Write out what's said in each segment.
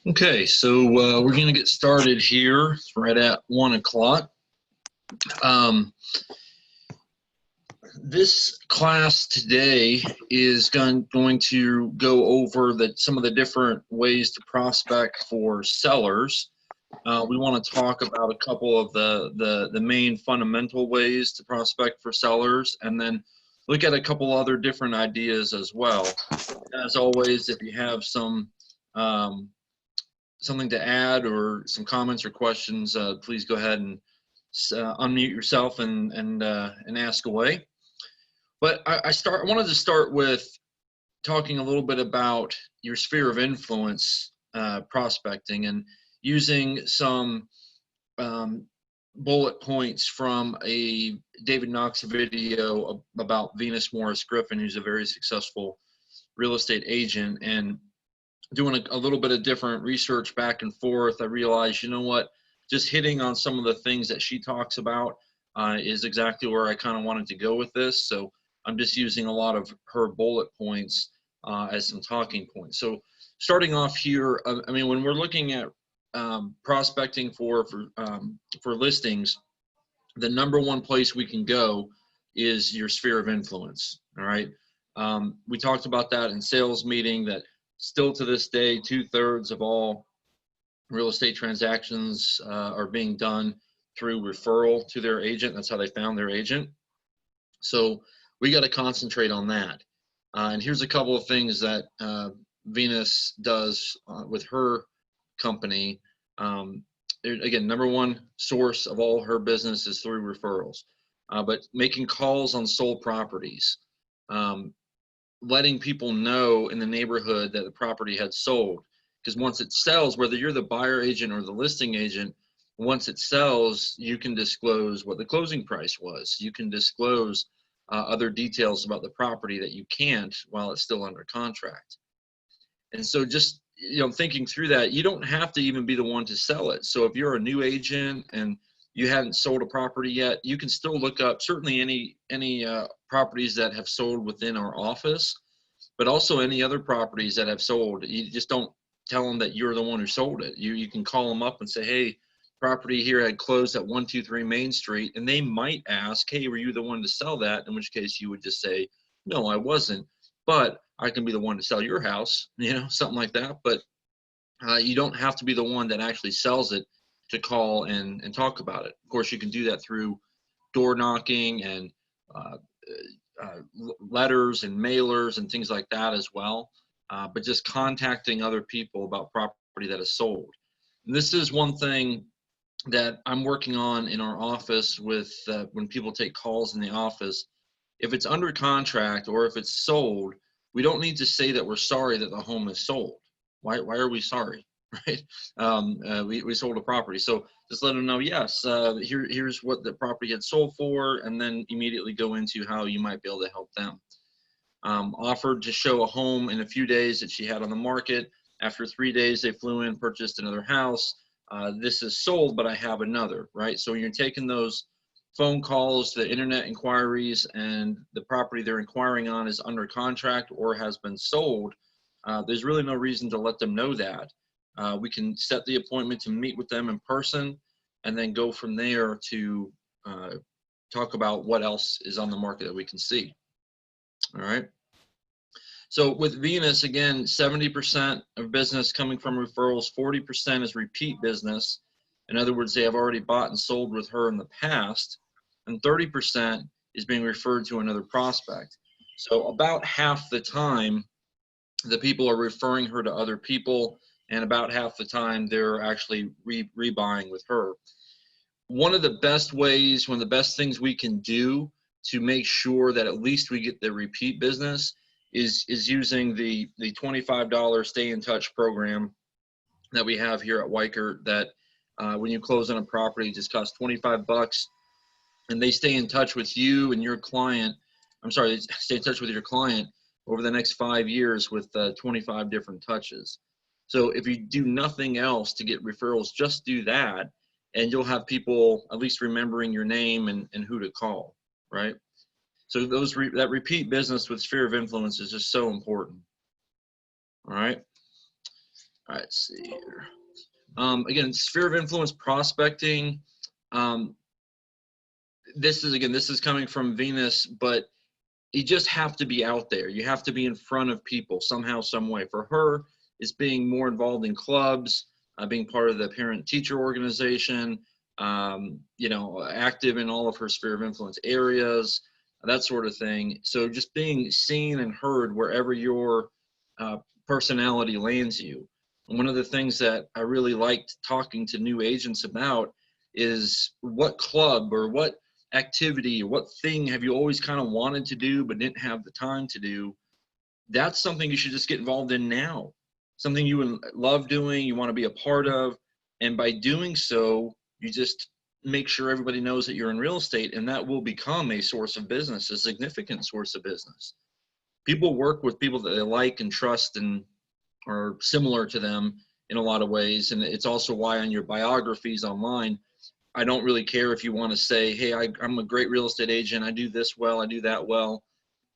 Okay, so we're going to get started here. It's right at 1 o'clock. This class today is going to go over some of the different ways to prospect for sellers. We want to talk about a couple of the main fundamental ways to prospect for sellers, and then look at a couple other different ideas as well. As always, if you have something to add or some comments or questions, please go ahead and unmute yourself and ask away. But I wanted to start with talking a little bit about your sphere of influence prospecting and using some bullet points from a David Knox video about Venus Morris Griffin, who's a very successful real estate agent, and doing a little bit of different research back and forth. I realized, you know what, just hitting on some of the things that she talks about is exactly where I kind of wanted to go with this. So I'm just using a lot of her bullet points as some talking points. So starting off here, I mean, when we're looking at prospecting for listings, the number one place we can go is your sphere of influence. All right. We talked about that in sales meeting, that still to this day, 2/3 of all real estate transactions are being done through referral to their agent. That's how they found their agent. So we got to concentrate on that. And here's a couple of things that Venus does with her company. Again, number one source of all her business is through referrals, but making calls on sold properties, letting people know in the neighborhood that the property had sold. Because once it sells, whether you're the buyer agent or the listing agent, once it sells, you can disclose what the closing price was. You can disclose other details about the property that you can't while it's still under contract. And so just, thinking through that, you don't have to even be the one to sell it. So if you're a new agent and you hadn't sold a property yet, you can still look up certainly any properties that have sold within our office, but also any other properties that have sold. You just don't tell them that you're the one who sold it. You can call them up and say, hey, property here had closed at 123 Main Street, and they might ask, hey, were you the one to sell that? In which case you would just say, no, I wasn't, but I can be the one to sell your house, something like that. But you don't have to be the one that actually sells it to call and talk about it. Of course, you can do that through door knocking and letters and mailers and things like that as well. But just contacting other people about property that is sold. And this is one thing that I'm working on in our office with when people take calls in the office. If it's under contract or if it's sold, we don't need to say that we're sorry that the home is sold. Why are we sorry? Right? We sold a property. So just let them know, yes, here's what the property had sold for, and then immediately go into how you might be able to help them. Offered to show a home in a few days that she had on the market. After 3 days, they flew in, purchased another house. This is sold, but I have another, right? So when you're taking those phone calls, the internet inquiries, and the property they're inquiring on is under contract or has been sold, there's really no reason to let them know that. We can set the appointment to meet with them in person and then go from there to talk about what else is on the market that we can see. All right. So with Venus, again, 70% of business coming from referrals, 40% is repeat business. In other words, they have already bought and sold with her in the past, and 30% is being referred to another prospect. So about half the time, the people are referring her to other people, and about half the time they're actually rebuying with her. One of the best ways, one of the best things we can do to make sure that at least we get the repeat business is using the $25 stay in touch program that we have here at Weichert, that when you close on a property, it just costs $25, and they stay in touch with you and your client. They stay in touch with your client over the next 5 years with 25 different touches. So if you do nothing else to get referrals, just do that, and you'll have people at least remembering your name and who to call, right? So that repeat business with sphere of influence is just so important. All right. All right, let's see here. Again, sphere of influence prospecting. Um, this is coming from Venus, but you just have to be out there. You have to be in front of people somehow, some way. For her, it's being more involved in clubs, being part of the parent-teacher organization, active in all of her sphere of influence areas, that sort of thing. So just being seen and heard wherever your uh, personality lands you. And one of the things that I really liked talking to new agents about is what club or what activity or what thing have you always kind of wanted to do but didn't have the time to do. That's something you should just get involved in now, something you would love doing, you want to be a part of. And by doing so, you just make sure everybody knows that you're in real estate, and that will become a source of business, a significant source of business. People work with people that they like and trust and are similar to them in a lot of ways. And it's also why on your biographies online, I don't really care if you want to say, hey, I'm a great real estate agent. I do this well. I do that well.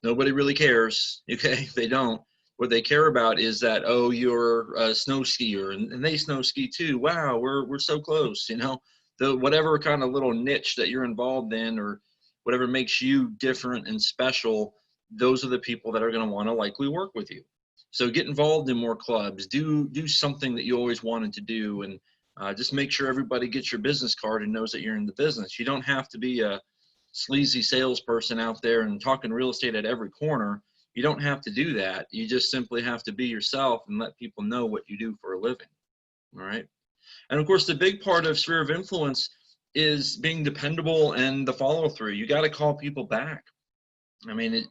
Nobody really cares. Okay, they don't. What they care about is that, oh, you're a snow skier and they snow ski too. Wow, we're so close. The whatever kind of little niche that you're involved in or whatever makes you different and special, those are the people that are going to want to likely work with you. So get involved in more clubs. Do something that you always wanted to do, and just make sure everybody gets your business card and knows that you're in the business. You don't have to be a sleazy salesperson out there and talking real estate at every corner. You don't have to do that. You just simply have to be yourself and let people know what you do for a living. All right. And of course, the big part of sphere of influence is being dependable and the follow through. You got to call people back. I mean,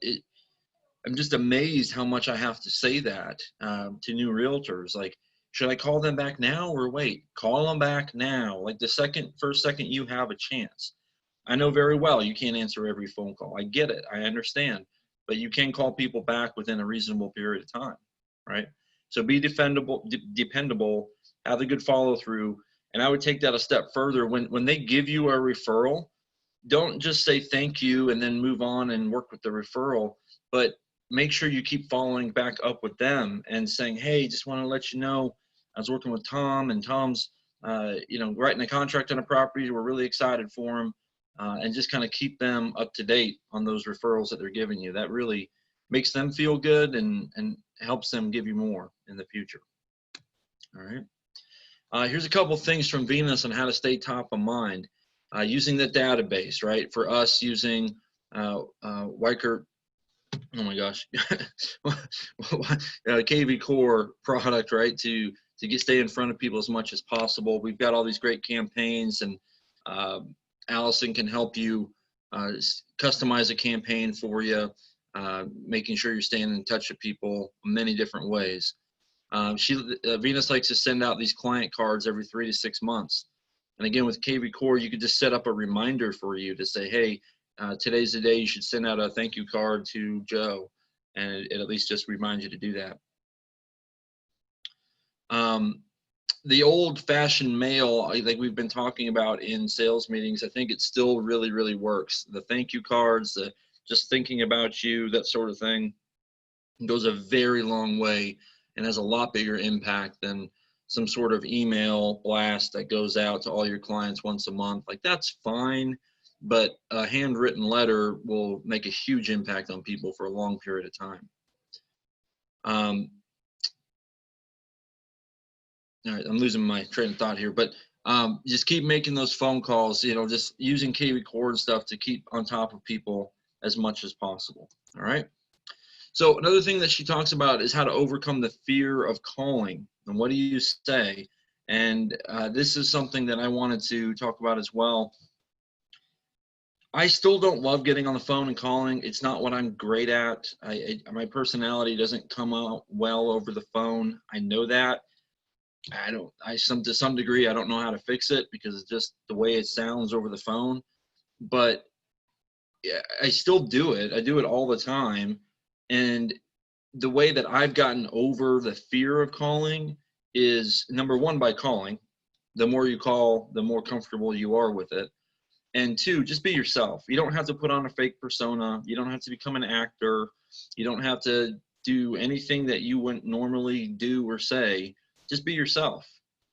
I'm just amazed how much I have to say that to new realtors. Like, should I call them back now or wait? Call them back now. Like the first second you have a chance. I know very well you can't answer every phone call. I get it. I understand. But you can call people back within a reasonable period of time, right? So be dependable, have a good follow through. And I would take that a step further. When they give you a referral, don't just say thank you and then move on and work with the referral, but make sure you keep following back up with them and saying, hey, just want to let you know, I was working with Tom, and Tom's, writing a contract on a property. We're really excited for him. And just kind of keep them up to date on those referrals that they're giving you. That really makes them feel good and helps them give you more in the future. All right. Here's a couple things from Venus on how to stay top of mind. Using the database, right? For us, using Weichert, oh my gosh, KV Core product, right? To stay in front of people as much as possible. We've got all these great campaigns, and Allison can help you customize a campaign for you, making sure you're staying in touch with people many different ways. Venus likes to send out these client cards every 3 to 6 months. And again, with KV Core, you could just set up a reminder for you to say, hey, today's the day you should send out a thank you card to Joe. And it at least just reminds you to do that. The old-fashioned mail, like we've been talking about in sales meetings, I think it still really, really works. The thank you cards, the just thinking about you, that sort of thing, goes a very long way and has a lot bigger impact than some sort of email blast that goes out to all your clients once a month. Like, that's fine, but a handwritten letter will make a huge impact on people for a long period of time. All right, I'm losing my train of thought here, but just keep making those phone calls, just using KV Core and stuff to keep on top of people as much as possible. All right. So another thing that she talks about is how to overcome the fear of calling. And what do you say? And this is something that I wanted to talk about as well. I still don't love getting on the phone and calling. It's not what I'm great at. My personality doesn't come out well over the phone. I know that. To some degree, I don't know how to fix it because it's just the way it sounds over the phone. But yeah, I still do it. I do it all the time. And the way that I've gotten over the fear of calling is, number one, by calling. The more you call, the more comfortable you are with it. And two, just be yourself. You don't have to put on a fake persona. You don't have to become an actor. You don't have to do anything that you wouldn't normally do or say. just be yourself.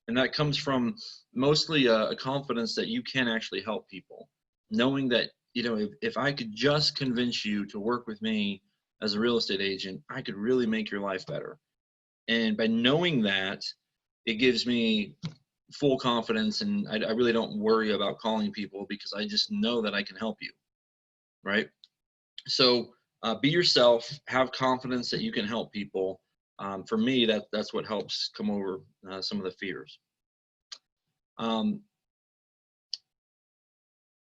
And that comes from mostly a confidence that you can actually help people, knowing that, you know, if I could just convince you to work with me as a real estate agent, I could really make your life better. And by knowing that, it gives me full confidence, and I really don't worry about calling people because I just know that I can help you, right? So be yourself, have confidence that you can help people. For me, that's what helps come over some of the fears.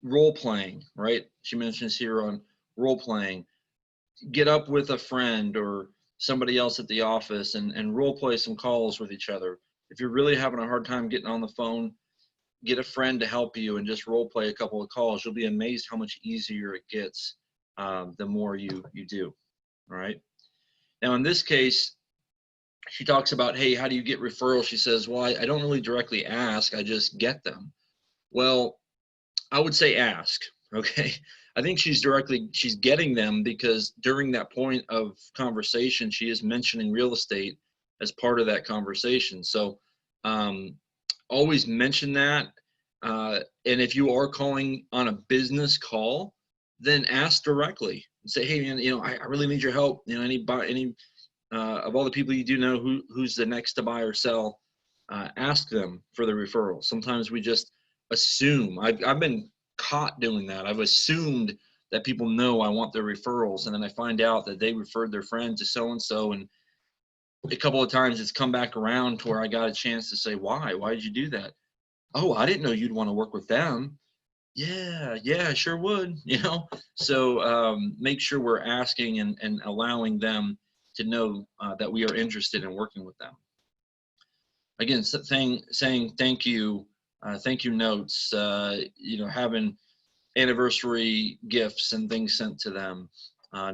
Role playing, right? She mentions here on role playing. Get up with a friend or somebody else at the office and role play some calls with each other. If you're really having a hard time getting on the phone, get a friend to help you and just role play a couple of calls. You'll be amazed how much easier it gets the more you do. All right. Now, in this case, she talks about, hey, how do you get referrals? She says, well, I don't really directly ask, I just get them. Well, I would say ask, okay? I think she's getting them because during that point of conversation, she is mentioning real estate as part of that conversation. So always mention that. And if you are calling on a business call, then ask directly and say, hey, man, you know, I really need your help. You know, any of all the people you do know, who's the next to buy or sell, ask them for the referral. Sometimes we just assume. I've been caught doing that. I've assumed that people know I want their referrals, and then I find out that they referred their friend to so and so, and a couple of times it's come back around to where I got a chance to say, why did you do that? Oh, I didn't know you'd want to work with them. Yeah, I sure would, you know. So make sure we're asking and allowing them to know that we are interested in working with them. Again, saying thank you notes, you know, having anniversary gifts and things sent to them.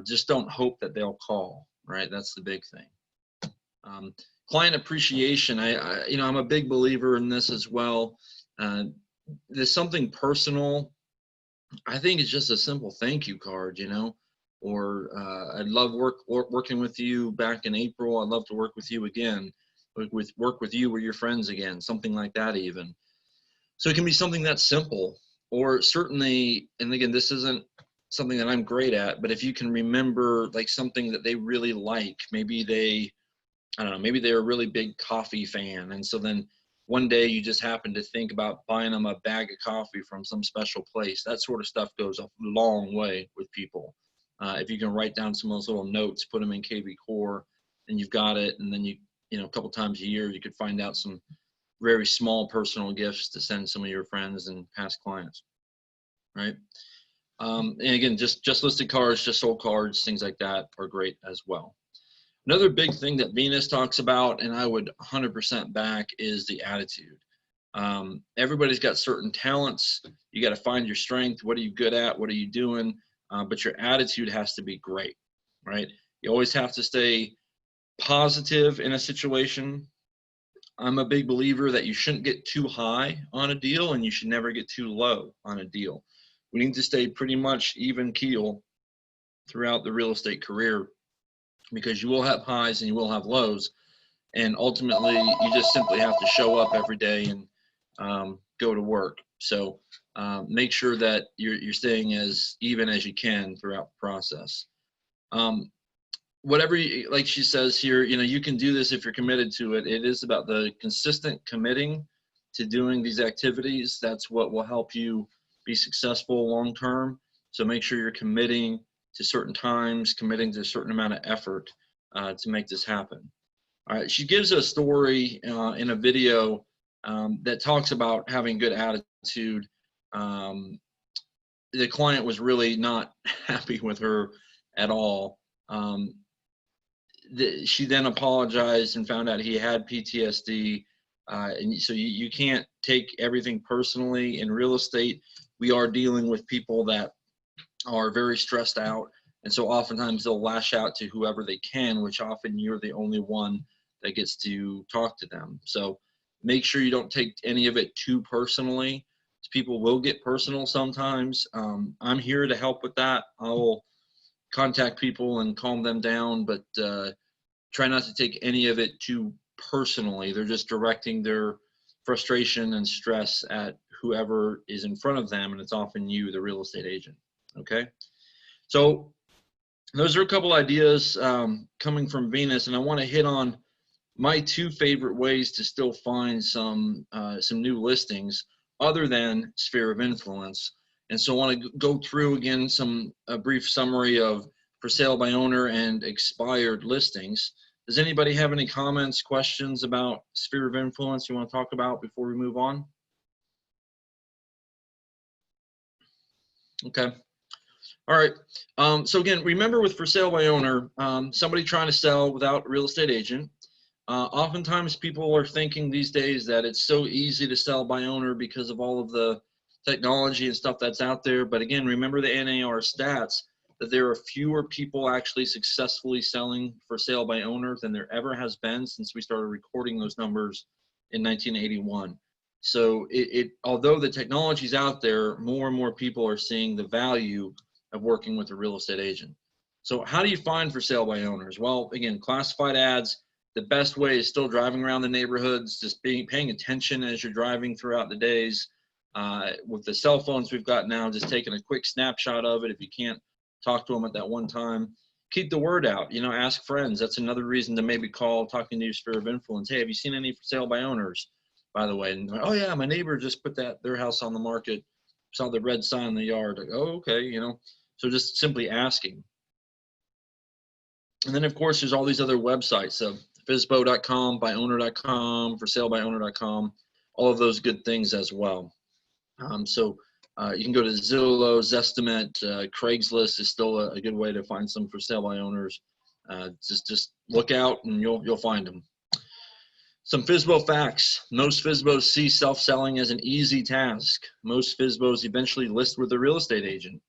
Just don't hope that they'll call, right? That's the big thing. Client appreciation. You know, I'm a big believer in this as well. There's something personal. I think it's just a simple thank you card, you know, or I'd love working with you back in April. I'd love to work with you again, work with you or your friends again, something like that even. So it can be something that's simple, or certainly, and again, this isn't something that I'm great at, but if you can remember like something that they really like, maybe I don't know, maybe they're a really big coffee fan. And so then one day you just happen to think about buying them a bag of coffee from some special place. That sort of stuff goes a long way with people. If you can write down some of those little notes, put them in KV Core, and you've got it. And then you know, a couple times a year, you could find out some very small personal gifts to send some of your friends and past clients, right? And again, just listed cards, just sold cards, things like that are great as well. Another big thing that Venus talks about, and I would 100% back, is the attitude. Everybody's got certain talents. You got to find your strength. What are you good at? What are you doing? But your attitude has to be great, right? You always have to stay positive in a situation. I'm a big believer that you shouldn't get too high on a deal and you should never get too low on a deal. We need to stay pretty much even keel throughout the real estate career, because you will have highs and you will have lows, and ultimately you just simply have to show up every day and go to work. So make sure that you're staying as even as you can throughout the process. Whatever like she says here, you know, you can do this if you're committed to it. It is about the consistent committing to doing these activities. That's what will help you be successful long term. So make sure you're committing to certain times, committing to a certain amount of effort to make this happen. All right, she gives a story in a video that talks about having good attitude. The client was really not happy with her at all. She then apologized and found out he had PTSD. And so you can't take everything personally. In real estate, we are dealing with people that are very stressed out. And so oftentimes they'll lash out to whoever they can, which often you're the only one that gets to talk to them. So make sure you don't take any of it too personally. People will get personal sometimes. I'm here to help with that. I will contact people and calm them down, but try not to take any of it too personally. They're just directing their frustration and stress at whoever is in front of them, and it's often you, the real estate agent. Okay, so those are a couple ideas coming from Venus, and I want to hit on my two favorite ways to still find some new listings other than sphere of influence. And so I want to go through again a brief summary of for sale by owner and expired listings. Does anybody have any comments, questions about sphere of influence you want to talk about before we move on? Okay. All right. So again, remember with for sale by owner, somebody trying to sell without a real estate agent. Oftentimes people are thinking these days that it's so easy to sell by owner because of all of the technology and stuff that's out there. But again, remember the NAR stats that there are fewer people actually successfully selling for sale by owner than there ever has been since we started recording those numbers in 1981. So although the technology is out there, more and more people are seeing the value of working with a real estate agent. So how do you find for sale by owners? Well, again, classified ads. The best way is still driving around the neighborhoods, just paying attention as you're driving throughout the days. With the cell phones we've got now, just taking a quick snapshot of it if you can't talk to them at that one time. Keep the word out, ask friends. That's another reason to maybe call, talking to your sphere of influence. Hey, have you seen any for sale by owners, by the way? And oh yeah, my neighbor just put their house on the market, saw the red sign in the yard. Like, oh, okay, so just simply asking. And then of course there's all these other websites. So FSBO.com, byowner.com, for sale by owner.com, all of those good things as well. You can go to Zillow, Zestimate, Craigslist is still a good way to find some for sale by owners. Just look out and you'll find them. Some FSBO facts. Most FSBOs see self-selling as an easy task. Most FSBOs eventually list with a real estate agent.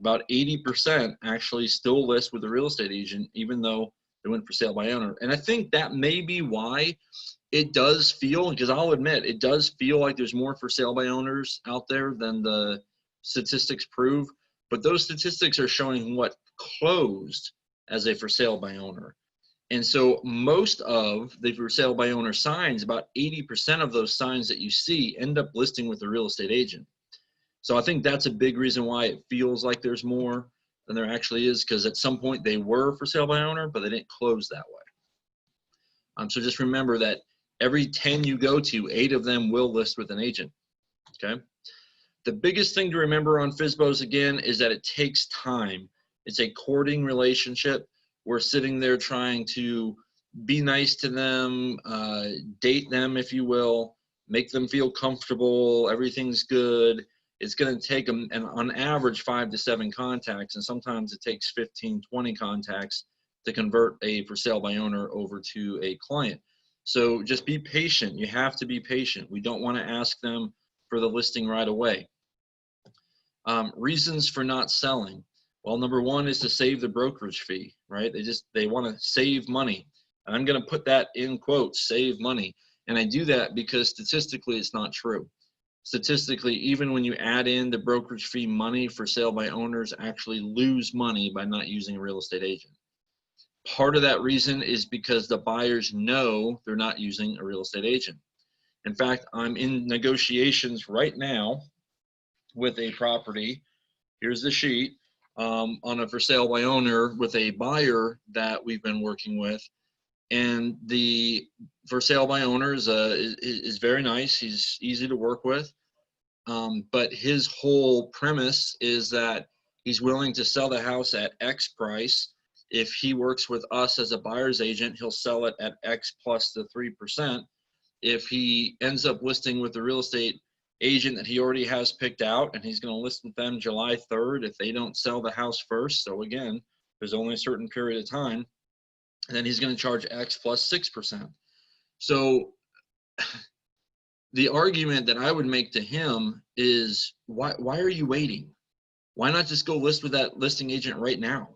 About 80% actually still list with a real estate agent, even though they went for sale by owner. And I think that may be why it does feel, because I'll admit, it does feel like there's more for sale by owners out there than the statistics prove. But those statistics are showing what closed as a for sale by owner. And so most of the for sale by owner signs, about 80% of those signs that you see end up listing with a real estate agent. So I think that's a big reason why it feels like there's more than there actually is, because at some point they were for sale by owner, but they didn't close that way. So just remember that every 10 you go to, 8 of them will list with an agent, okay? The biggest thing to remember on FSBOs, again, is that it takes time. It's a courting relationship. We're sitting there trying to be nice to them, date them, if you will, make them feel comfortable, everything's good. It's going to take them, and on average, 5 to 7 contacts, and sometimes it takes 15, 20 contacts to convert a for sale by owner over to a client. So just be patient. You have to be patient. We don't want to ask them for the listing right away. Reasons for not selling. Well, number one is to save the brokerage fee, right? They want to save money. And I'm going to put that in quotes, save money. And I do that because statistically it's not true. Statistically, even when you add in the brokerage fee money, for sale by owners actually lose money by not using a real estate agent. Part of that reason is because the buyers know they're not using a real estate agent. In fact, I'm in negotiations right now with a property. Here's the sheet on a for sale by owner with a buyer that we've been working with. And the for sale by owner is very nice. He's easy to work with. But his whole premise is that he's willing to sell the house at X price. If he works with us as a buyer's agent, he'll sell it at X plus the 3%. If he ends up listing with the real estate agent that he already has picked out, and he's going to list with them July 3rd, if they don't sell the house first, so again, there's only a certain period of time, and then he's going to charge X plus 6%. So the argument that I would make to him is, why are you waiting? Why not just go list with that listing agent right now,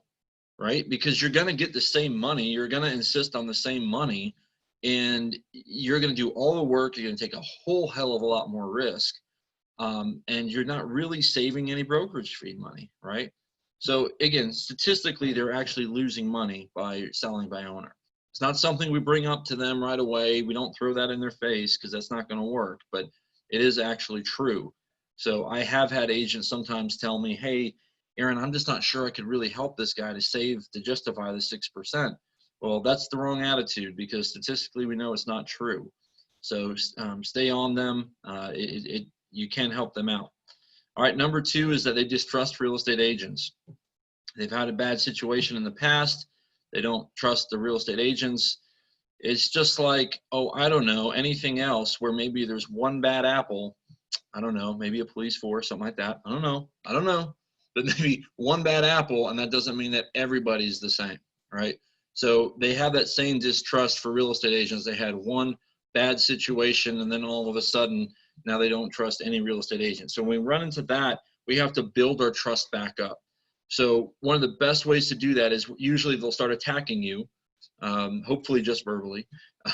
right? Because you're going to get the same money. You're going to insist on the same money, and you're going to do all the work. You're going to take a whole hell of a lot more risk, and you're not really saving any brokerage fee money, right? So again, statistically, they're actually losing money by selling by owner. It's not something we bring up to them right away. We don't throw that in their face because that's not going to work, but it is actually true. So I have had agents sometimes tell me, hey, Aaron, I'm just not sure I could really help this guy to justify the 6%. Well, that's the wrong attitude because statistically we know it's not true. So stay on them. You can help them out. All right, number 2 is that they distrust real estate agents. They've had a bad situation in the past. They don't trust the real estate agents. It's just like, oh, I don't know, anything else where maybe there's one bad apple. I don't know, maybe a police force, something like that. I don't know. But maybe one bad apple, and that doesn't mean that everybody's the same, right? So they have that same distrust for real estate agents. They had one bad situation, and then all of a sudden, now they don't trust any real estate agent. So when we run into that, we have to build our trust back up. So one of the best ways to do that is usually they'll start attacking you, hopefully just verbally,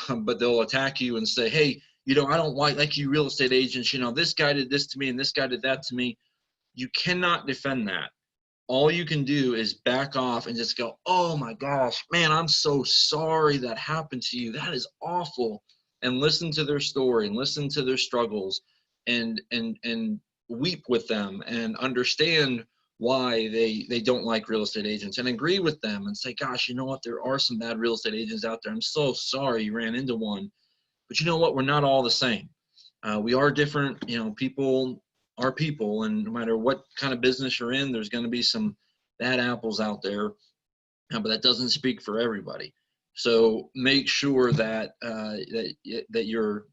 but they'll attack you and say, hey, I don't like you real estate agents, this guy did this to me and this guy did that to me. You cannot defend that. All you can do is back off and just go, oh my gosh, man, I'm so sorry that happened to you. That is awful. And listen to their story and listen to their struggles and weep with them and understand why they don't like real estate agents and agree with them and say, gosh, you know what? There are some bad real estate agents out there. I'm so sorry you ran into one. But you know what? We're not all the same. We are different. People are people, and no matter what kind of business you're in, there's going to be some bad apples out there, but that doesn't speak for everybody. So make sure that that you're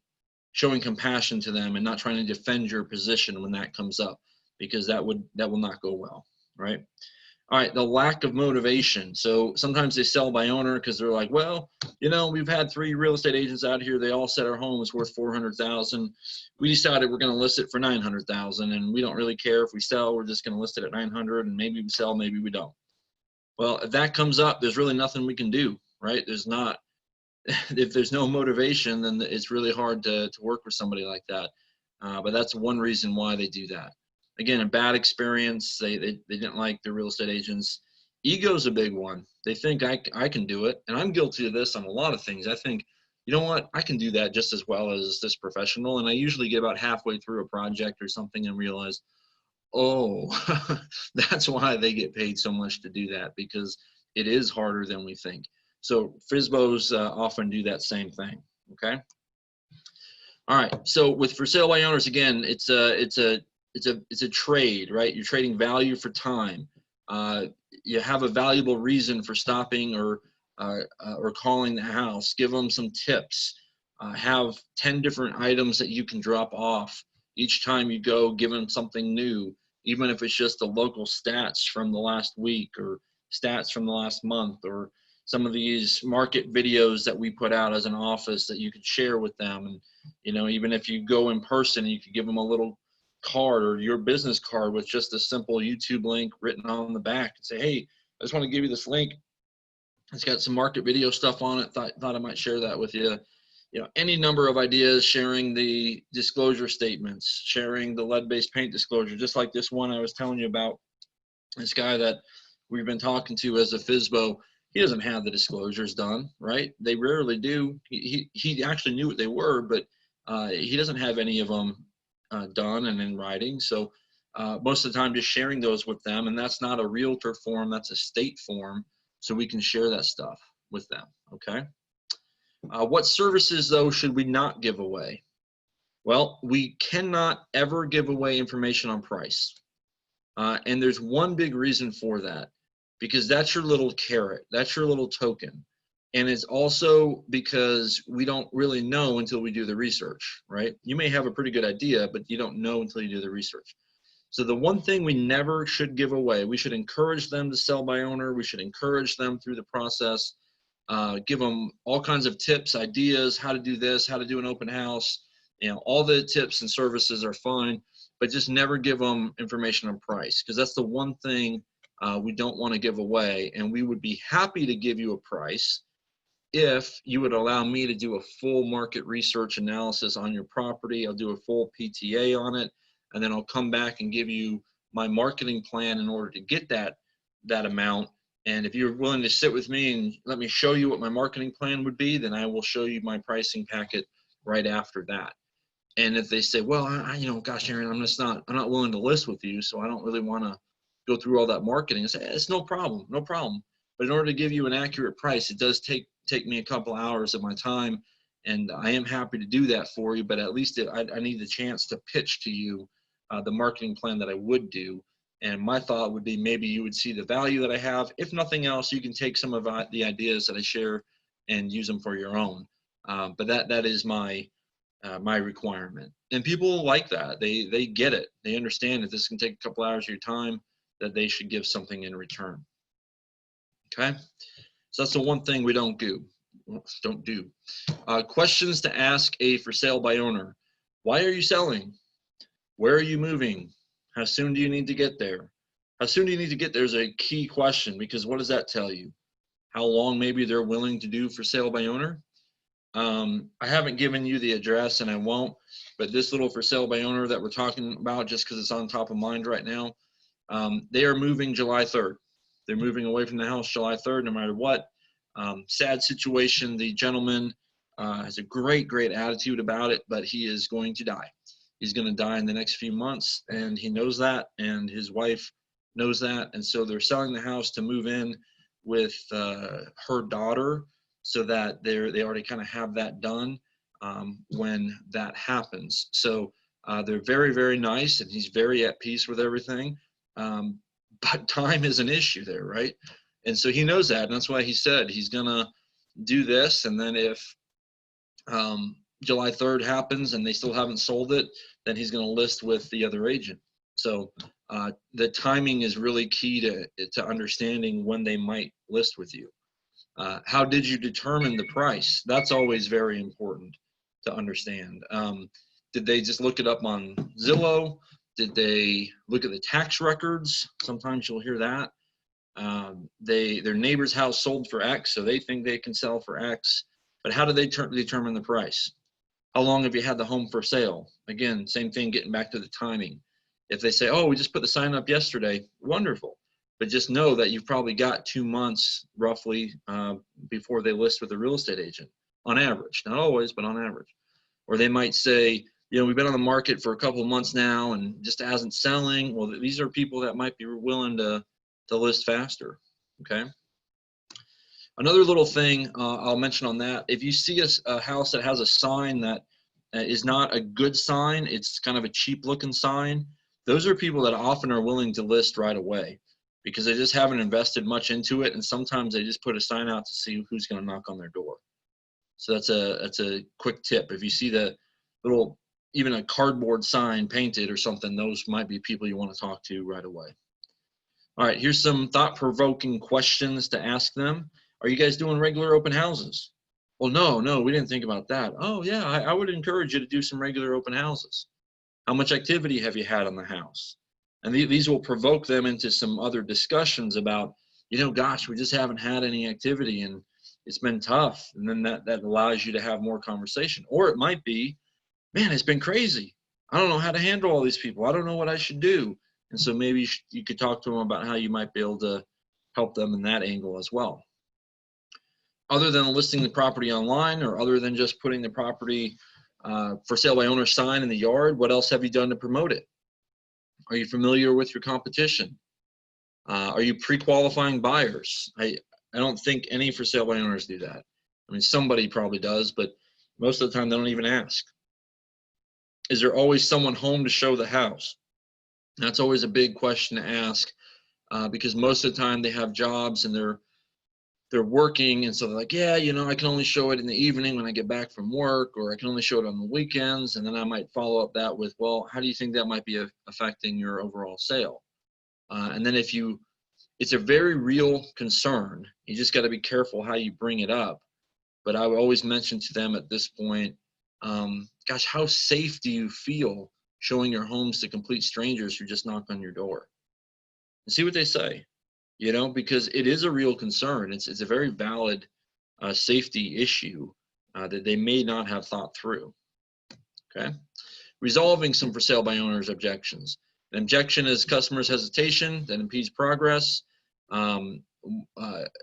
showing compassion to them and not trying to defend your position when that comes up, because that will not go well, right? All right, the lack of motivation. So sometimes they sell by owner because they're like, well, we've had 3 real estate agents out here. They all said our home is worth $400,000. We decided we're going to list it for $900,000, and we don't really care if we sell. We're just going to list it at $900,000, and maybe we sell, maybe we don't. Well, if that comes up, there's really nothing we can do, right? There's not. If there's no motivation, then it's really hard to work with somebody like that. But that's one reason why they do that. Again, a bad experience. They didn't like the real estate agents. Ego's a big one. They think I can do it, and I'm guilty of this on a lot of things. I think, you know what, I can do that just as well as this professional, and I usually get about halfway through a project or something and realize, oh, that's why they get paid so much to do that, because it is harder than we think. So FSBOs often do that same thing. Okay. All right. So with for sale by owners, again, it's a trade, right? You're trading value for time. You have a valuable reason for stopping or calling the house. Give them some tips. Have 10 different items that you can drop off each time you go. Give them something new, even if it's just the local stats from the last week or stats from the last month, or some of these market videos that we put out as an office that you could share with them. And even if you go in person, you could give them a little card or your business card with just a simple YouTube link written on the back and say, hey, I just want to give you this link. It's got some market video stuff on it. Thought I might share that with you. Any number of ideas, sharing the disclosure statements, sharing the lead-based paint disclosure, just like this one I was telling you about. This guy that we've been talking to as a FSBO, he doesn't have the disclosures done, right? They rarely do. He actually knew what they were, but he doesn't have any of them done and in writing. So most of the time just sharing those with them, and that's not a realtor form, that's a state form, so we can share that stuff with them. Okay. What services though should we not give away? Well, we cannot ever give away information on price, and there's one big reason for that, because that's your little carrot, that's your little token. And it's also because we don't really know until we do the research, right? You may have a pretty good idea, but you don't know until you do the research. So the one thing we never should give away, we should encourage them to sell by owner. We should encourage them through the process, give them all kinds of tips, ideas, how to do this, how to do an open house. All the tips and services are fine, but just never give them information on price, because that's the one thing we don't want to give away. And we would be happy to give you a price if you would allow me to do a full market research analysis on your property. I'll do a full PTA on it, and then I'll come back and give you my marketing plan in order to get that amount. And if you're willing to sit with me and let me show you what my marketing plan would be, then I will show you my pricing packet right after that. And if they say, well, gosh, Aaron, I'm not willing to list with you, so I don't really want to go through all that marketing. I say, it's no problem, no problem. But in order to give you an accurate price, it does take me a couple hours of my time, and I am happy to do that for you. But at least I need the chance to pitch to you the marketing plan that I would do. And my thought would be maybe you would see the value that I have. If nothing else, you can take some of the ideas that I share and use them for your own. But that is my requirement. And people like that. They get it. They understand that this can take a couple hours of your time, that they should give something in return. Okay? So that's the one thing we don't do. Questions to ask a for sale by owner. Why are you selling? Where are you moving? How soon do you need to get there? How soon do you need to get there is a key question, because what does that tell you? How long maybe they're willing to do for sale by owner? I haven't given you the address, and I won't, but this little for sale by owner that we're talking about, just because it's on top of mind right now, they are moving July 3rd. They're moving away from the house July 3rd, no matter what. Sad situation. The gentleman has a great attitude about it, but he is going to die. He's going to die in the next few months, and he knows that, and his wife knows that, and so they're selling the house to move in with her daughter, so that they already kind of have that done when that happens. So they're very nice, and he's very at peace with everything. But time is an issue there, right? And so he knows that, and that's why he said he's gonna do this, and then if July 3rd happens and they still haven't sold it, then he's gonna list with the other agent. So the timing is really key to understanding when they might list with you. How did you determine the price? That's always very important to understand. Did they just look it up on Zillow? Did they look at the tax records? Sometimes you'll hear that. Their neighbor's house sold for X, so they think they can sell for X. But how do they determine the price? How long have you had the home for sale? Again, same thing, getting back to the timing. If they say, oh, we just put the sign up yesterday, wonderful. But just know that you've probably got 2 months roughly before they list with a real estate agent, on average. Not always, but on average. Or they might say, we've been on the market for a couple of months now and just isn't selling. Well, these are people that might be willing to list faster, okay? Another little thing I'll mention on that, if you see a house that has a sign that is not a good sign, it's kind of a cheap looking sign, those are people that often are willing to list right away, because they just haven't invested much into it, and sometimes they just put a sign out to see who's going to knock on their door. So that's a quick tip. If you see the little, even a cardboard sign painted or something, those might be people you want to talk to right away. All right, here's some thought-provoking questions to ask them. Are you guys doing regular open houses? Well, no, we didn't think about that. Oh yeah, I would encourage you to do some regular open houses. How much activity have you had on the house? And these will provoke them into some other discussions about, gosh, we just haven't had any activity and it's been tough. And then that allows you to have more conversation. Or it might be, man, it's been crazy. I don't know how to handle all these people. I don't know what I should do. And so maybe you could talk to them about how you might be able to help them in that angle as well. Other than listing the property online, or other than just putting the property for sale by owner sign in the yard, what else have you done to promote it? Are you familiar with your competition? Are you pre-qualifying buyers? I don't think any for sale by owners do that. I mean, somebody probably does, but most of the time they don't even ask. Is there always someone home to show the house? That's always a big question to ask, because most of the time they have jobs and they're working, and so they're like, yeah, I can only show it in the evening when I get back from work, or I can only show it on the weekends. And then I might follow up that with, well, how do you think that might be affecting your overall sale? And then it's a very real concern. You just got to be careful how you bring it up. But I would always mention to them at this point, gosh, how safe do you feel showing your homes to complete strangers who just knock on your door? And see what they say. Because it is a real concern. It's a very valid safety issue that they may not have thought through. Okay. Resolving some for sale by owners objections. An objection is customer's hesitation that impedes progress.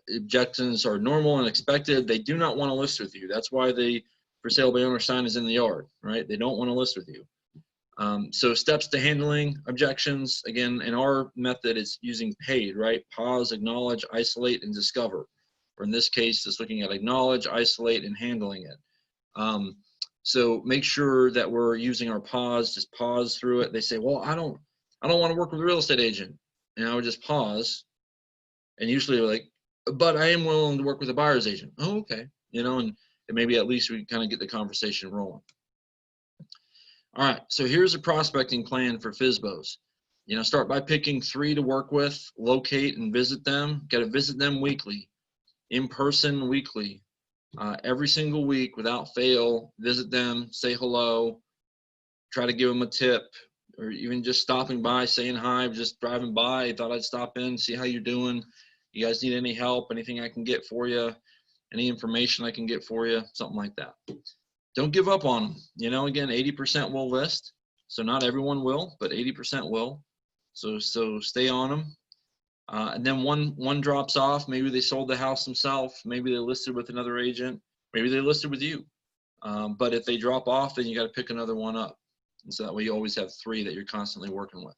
objections are normal and expected, they do not want to list with you. That's why the for sale by owner sign is in the yard, right? They don't want to list with you. So steps to handling objections, again, in our method, it's using PAID, right? Pause, acknowledge, isolate, and discover. Or in this case, it's looking at acknowledge, isolate, and handling it. So make sure that we're using our pause, just pause through it. They say, well, I don't want to work with a real estate agent. And I would just pause. And usually they're like, but I am willing to work with a buyer's agent. Oh, okay. And maybe at least we kind of get the conversation rolling. All right, so here's a prospecting plan for FSBOs. Start by picking 3 to work with, locate and visit them. Got to visit them weekly, in person weekly, every single week without fail. Visit them, say hello, try to give them a tip, or even just stopping by, saying hi, just driving by. Thought I'd stop in, see how you're doing. You guys need any help, anything I can get for you, any information I can get for you, something like that. Don't give up on them. Again, 80% will list. So not everyone will, but 80% will. So stay on them. And then one drops off. Maybe they sold the house themselves. Maybe they listed with another agent. Maybe they listed with you. But if they drop off, then you got to pick another one up. And so that way you always have 3 that you're constantly working with.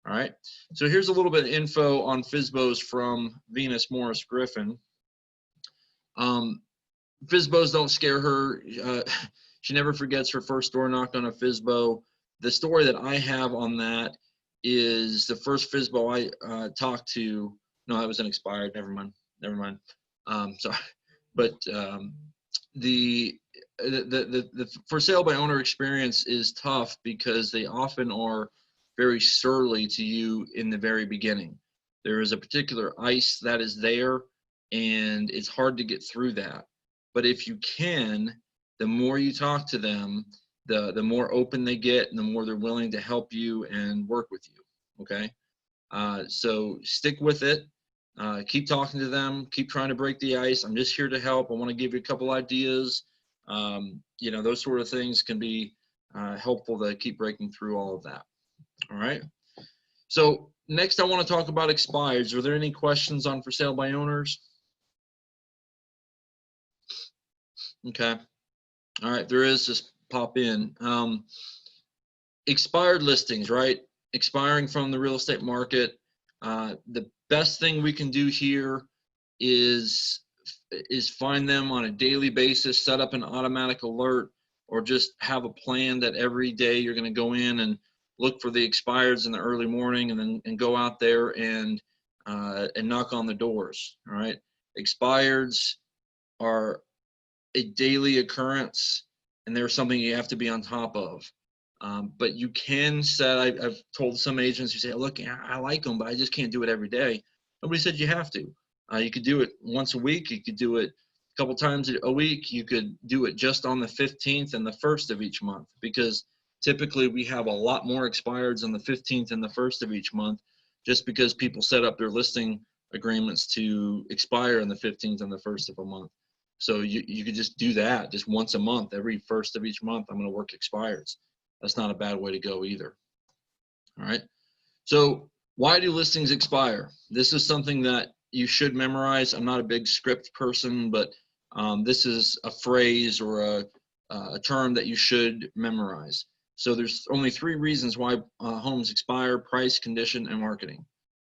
All right. So here's a little bit of info on FSBOs from Venus Morris Griffin. FSBOs don't scare her. She never forgets her first door knock on a FSBO. The story that I have on that is the first FSBO I talked to. No, that was an expired. Never mind. Sorry, but the for sale by owner experience is tough because they often are very surly to you in the very beginning. There is a particular ice that is there, and it's hard to get through that. But if you can, the more you talk to them, the more open they get and the more they're willing to help you and work with you, okay? So stick with it. Keep talking to them. Keep trying to break the ice. I'm just here to help. I want to give you a couple ideas. Those sort of things can be helpful to keep breaking through all of that, all right? So next I want to talk about expireds. Are there any questions on for sale by owners? Okay. All right, there is, just pop in. Expired listings, right? Expiring from the real estate market. The best thing we can do here is find them on a daily basis, set up an automatic alert, or just have a plan that every day you're going to go in and look for the expireds in the early morning and go out there and knock on the doors, all right? Expireds are a daily occurrence, and they're something you have to be on top of. But you can set, I've told some agents who say, look, I like them, but I just can't do it every day. Nobody said you have to. You could do it once a week. You could do it a couple times a week. You could do it just on the 15th and the 1st of each month, because typically we have a lot more expireds on the 15th and the 1st of each month, just because people set up their listing agreements to expire on the 15th and the 1st of a month. So you could just do that just once a month. Every 1st of each month, I'm going to work expireds. That's not a bad way to go either. All right. So why do listings expire? This is something that you should memorize. I'm not a big script person, but this is a phrase or a term that you should memorize. So there's only 3 reasons why homes expire: price, condition, and marketing.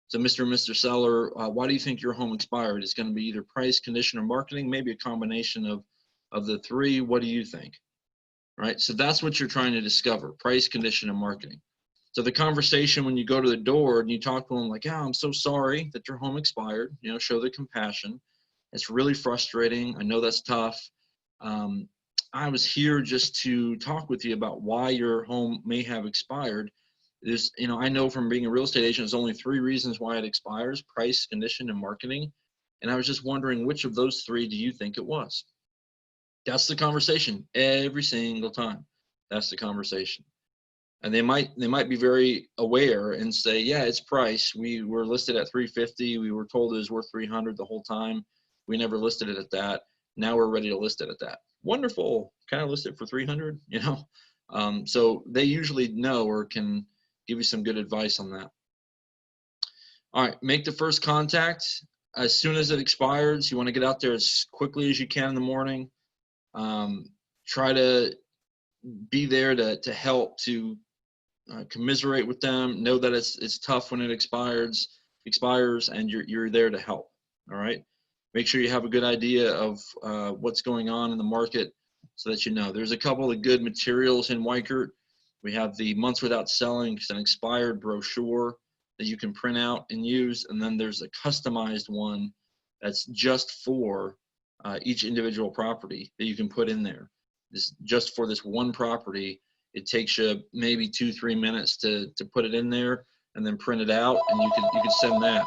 So Mr. and Mr. Seller, why do you think your home expired? It's going to be either price, condition, or marketing, maybe a combination of the 3. What do you think? Right? So that's what you're trying to discover: price, condition, and marketing. So the conversation when you go to the door and you talk to them like, yeah, I'm so sorry that your home expired, show the compassion. It's really frustrating. I know that's tough. I was here just to talk with you about why your home may have expired. There's, I know from being a real estate agent, there's only 3 reasons why it expires: price, condition, and marketing. And I was just wondering, which of those 3 do you think it was? That's the conversation every single time. That's the conversation. And they might be very aware and say, yeah, it's price. We were listed at $350. We were told it was worth $300 the whole time. We never listed it at that. Now we're ready to list it at that. Wonderful. Can I list it for $300? So they usually know or can give you some good advice on that. All right, make the first contact. as soon as it expires, you want to get out there as quickly as you can in the morning. Try to be there to help, to commiserate with them. Know that it's tough when it expires, and you're there to help. All right. Make sure you have a good idea of what's going on in the market, so that you know. There's a couple of good materials in Weichert. We have the Months Without Selling, it's an expired brochure that you can print out and use, and then there's a customized one that's just for each individual property that you can put in there. This just for this one property. It takes you maybe 2-3 minutes to put it in there and then print it out, and you could send that.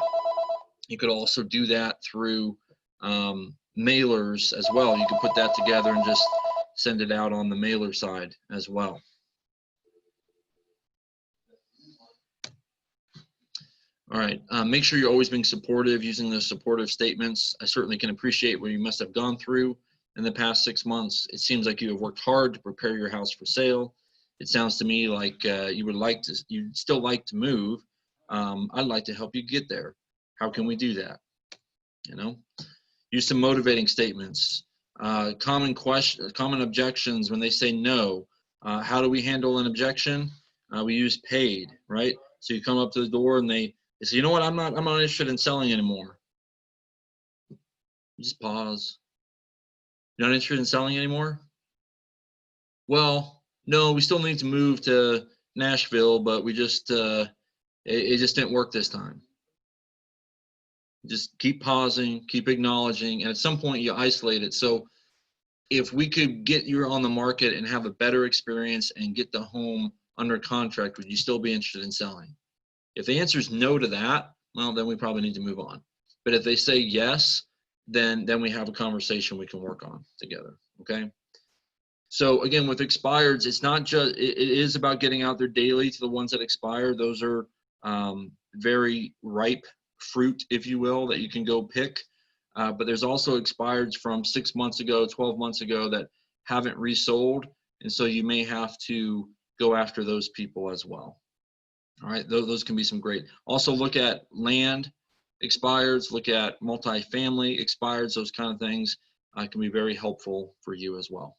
You could also do that through mailers as well. You could put that together and just send it out on the mailer side as well. All right, make sure you're always being supportive, using those supportive statements. I certainly can appreciate what you must have gone through in the past 6 months. It seems like you have worked hard to prepare your house for sale. It sounds to me like you'd still like to move. I'd like to help you get there. How can we do that? You know, use some motivating statements. Common objections when they say no. How do we handle an objection? We use paid, right? So you come up to the door and they say, you know what, I'm not interested in selling anymore. You just pause. You're not interested in selling anymore? Well, no, we still need to move to Nashville, but we just it just didn't work this time. Just keep pausing, keep acknowledging, and at some point you isolate it. So if we could get you on the market and have a better experience and get the home under contract, would you still be interested in selling? If the answer is no to that, well, then we probably need to move on. But if they say yes, then we have a conversation we can work on together, okay? So again, with expireds, it's not just, it is about getting out there daily to the ones that expire. Those are very ripe fruit, if you will, that you can go pick. But there's also expireds from 6 months ago, 12 months ago that haven't resold. And so you may have to go after those people as well. All right, those can be some great. Also look at land expireds, look at multifamily expireds, those kind of things can be very helpful for you as well.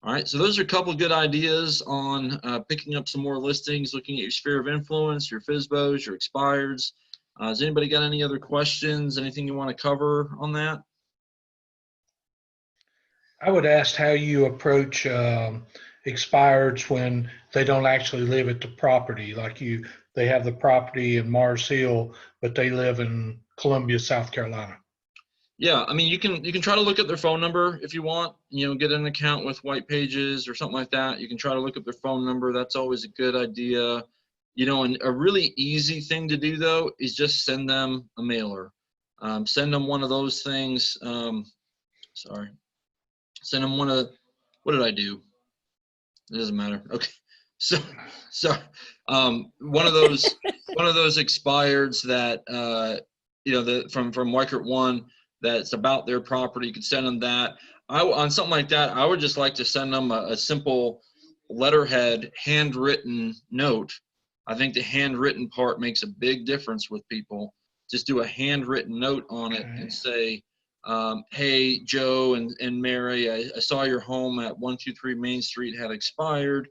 All right, so those are a couple of good ideas on picking up some more listings, looking at your sphere of influence, your FSBOs, your expireds. Has anybody got any other questions, anything you want to cover on that? I would ask how you approach expireds when they don't actually live at the property. Like they have the property in Mars Hill, but they live in Columbia, South Carolina. Yeah, I mean, you can try to look at their phone number if you want, you know, get an account with White Pages or something like that. You can try to look up their phone number. That's always a good idea. You know, and a really easy thing to do though is just send them a mailer. Send them one of those things. Sorry. Send them one of, what did I do? It doesn't matter. Okay. So one of those expireds that you know, from Weichert One, that's about their property. You could send them that. On something like that, I would just like to send them a simple letterhead handwritten note. I think the handwritten part makes a big difference with people. Just do a handwritten note on it and say, hey, Joe and Mary, I saw your home at 123 Main Street had expired.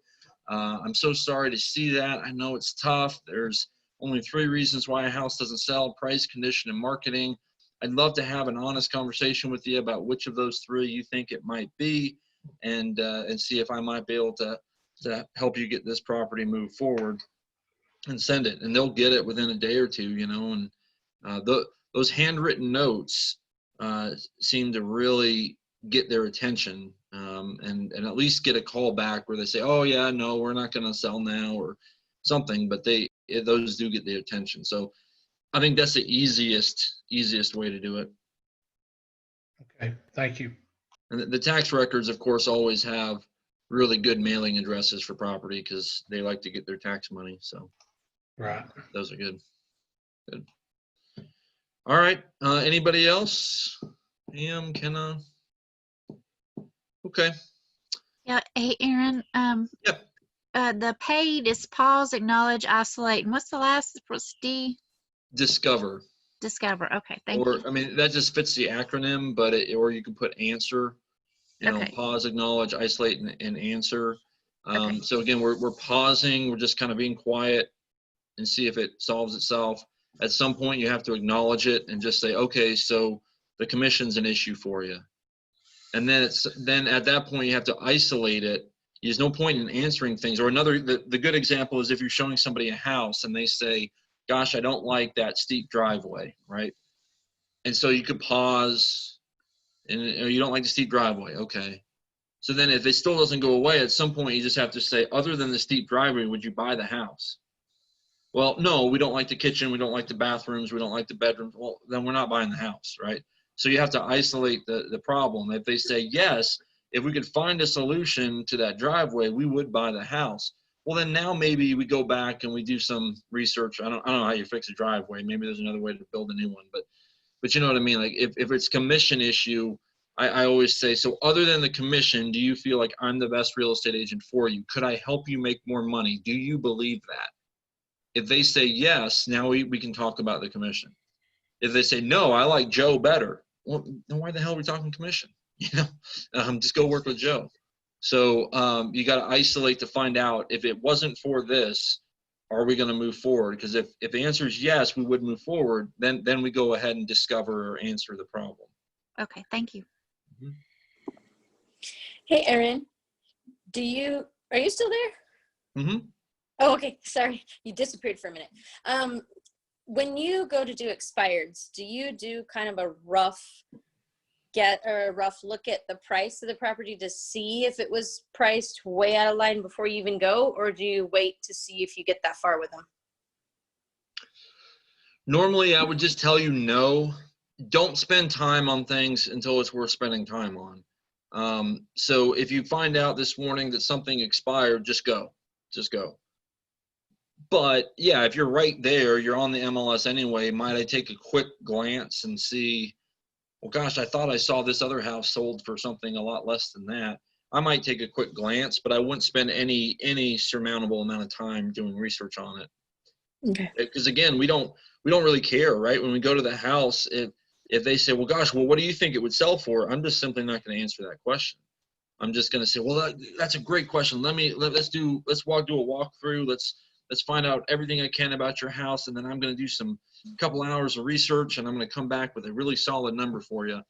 I'm so sorry to see that. I know it's tough. There's only 3 reasons why a house doesn't sell: price, condition, and marketing. I'd love to have an honest conversation with you about which of those 3 you think it might be, and see if I might be able to help you get this property move forward, and send it. And they'll get it within a day or 2, you know, and those handwritten notes seem to really get their attention, and at least get a call back where they say, oh yeah, no, we're not going to sell now or something, but those do get their attention. So I think that's the easiest way to do it. Okay, thank you. And the tax records, of course, always have really good mailing addresses for property because they like to get their tax money. So right, those are good. Good. All right. Anybody else? Pam, Kenna? Okay. Yeah. Hey, Aaron. Yep. The paid is pause, acknowledge, isolate, and what's the last? What's D? Discover. Discover. Okay, thank Or, you. I mean, that just fits the acronym, but or you can put answer, Okay. pause, acknowledge, isolate, and answer. Okay. So again, we're pausing, we're just kind of being quiet and see if it solves itself. At some point, you have to acknowledge it and just say, okay, so the commission's an issue for you. And then at that point, you have to isolate it. There's no point in answering things. Or the good example is if you're showing somebody a house and they say, gosh, I don't like that steep driveway, right? And so you could pause, and you don't like the steep driveway, okay. So then if it still doesn't go away, at some point you just have to say, other than the steep driveway, would you buy the house? Well, no, we don't like the kitchen, we don't like the bathrooms, we don't like the bedrooms. Well, then we're not buying the house, right? So you have to isolate the problem. If they say yes, if we could find a solution to that driveway, we would buy the house. Well, then now maybe we go back and we do some research. I don't know how you fix a driveway. Maybe there's another way to build a new one, but you know what I mean? Like if it's commission issue, I always say, so other than the commission, do you feel like I'm the best real estate agent for you? Could I help you make more money? Do you believe that? If they say yes, now we can talk about the commission. If they say, no, I like Joe better, well, then why the hell are we talking commission? Just go work with Joe. So you got to isolate to find out if it wasn't for this, are we going to move forward? Because if the answer is yes, we would move forward, then we go ahead and discover or answer the problem. Okay, thank you. Mm-hmm. Hey, Erin, are you still there? Mm-hmm. Oh, okay. Sorry. You disappeared for a minute. When you go to do expireds, do you do kind of a rough look at the price of the property to see if it was priced way out of line before you even go, or do you wait to see if you get that far with them? Normally, I would just tell you no. Don't spend time on things until it's worth spending time on. So if you find out this morning that something expired, just go. But yeah, if you're right there, you're on the MLS anyway, might I take a quick glance and see, well, gosh, I thought I saw this other house sold for something a lot less than that. I might take a quick glance, but I wouldn't spend any surmountable amount of time doing research on it. Okay. Because again, we don't really care, right? When we go to the house, if they say, well, gosh, well, what do you think it would sell for? I'm just simply not going to answer that question. I'm just going to say, well, that's a great question. Let's do a walkthrough. Let's find out everything I can about your house, and then I'm going to do a couple hours of research, and I'm going to come back with a really solid number for you.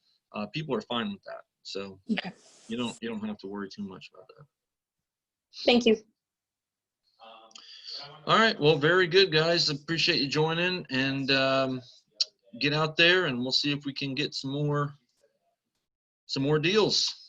People are fine with that, so Okay. you don't have to worry too much about that. Thank you. All right, well, very good, guys. Appreciate you joining, and get out there, and we'll see if we can get some more deals.